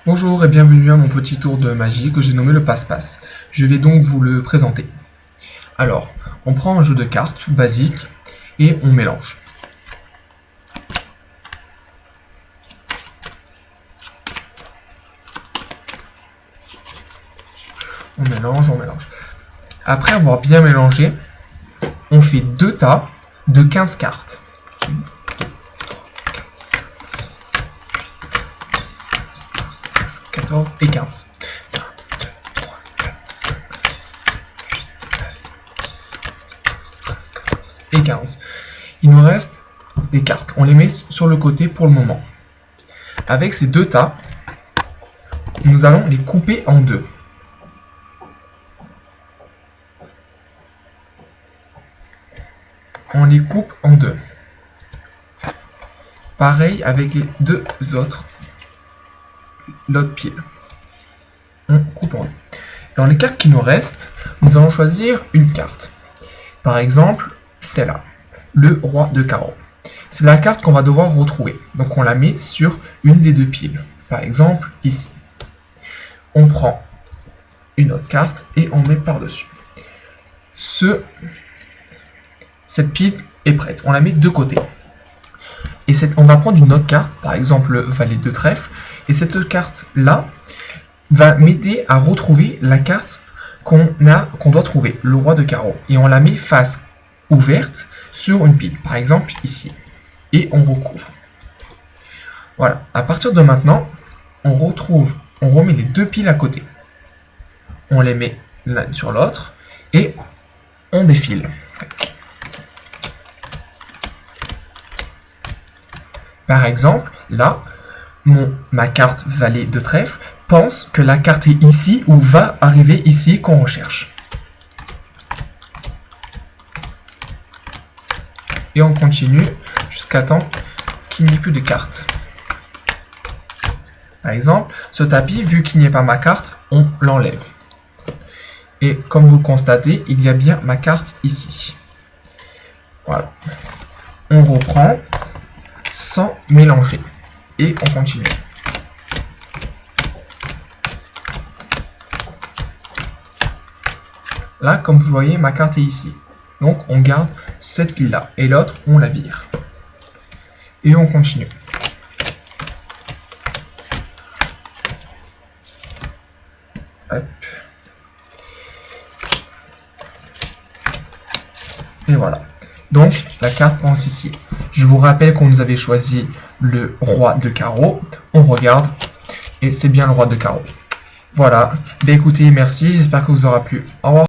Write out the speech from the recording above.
Bonjour et bienvenue à mon petit tour de magie que j'ai nommé le passe-passe. Je vais donc vous le présenter. Alors, on prend un jeu de cartes basique et on mélange. On mélange. Après avoir bien mélangé, on fait deux tas de 15 cartes. 14 et 15. 1, 2, 3, 4, 5, 6, 7, 8, 9, 10, 11, 12, 13, 14 et 15. Il nous reste des cartes. On les met sur le côté pour le moment. Avec ces deux tas, nous allons les couper en deux. On les coupe en deux. Pareil avec les deux autres. L'autre pile. On coupe en deux. Dans les cartes qui nous restent, nous allons choisir une carte. Par exemple, celle-là, le roi de carreau. C'est la carte qu'on va devoir retrouver. Donc on la met sur une des deux piles. Par exemple, ici. On prend une autre carte et on met par-dessus. Cette pile est prête. On la met de côté. Et on va prendre une autre carte, par exemple le valet de trèfle. Et cette carte-là va m'aider à retrouver la carte qu'on doit trouver, le roi de carreau. Et on la met face ouverte sur une pile, par exemple ici. Et on recouvre. Voilà. À partir de maintenant, on remet les deux piles à côté. On les met l'un sur l'autre et on défile. Par exemple, là, ma carte valet de trèfle pense que la carte est ici ou va arriver ici qu'on recherche. Et on continue jusqu'à temps qu'il n'y ait plus de cartes. Par exemple, ce tapis, vu qu'il n'y a pas ma carte, on l'enlève. Et comme vous le constatez, il y a bien ma carte ici. Voilà. On reprend sans mélanger. Et on continue. Là, comme vous voyez, ma carte est ici. Donc, on garde cette pile-là. Et l'autre, on la vire. Et on continue. Hop. Et voilà. Donc, la carte pense ici. Je vous rappelle qu'on nous avait choisi le roi de carreau. On regarde. Et c'est bien le roi de carreau. Voilà. Écoutez, merci. J'espère que vous aura plu. Au revoir.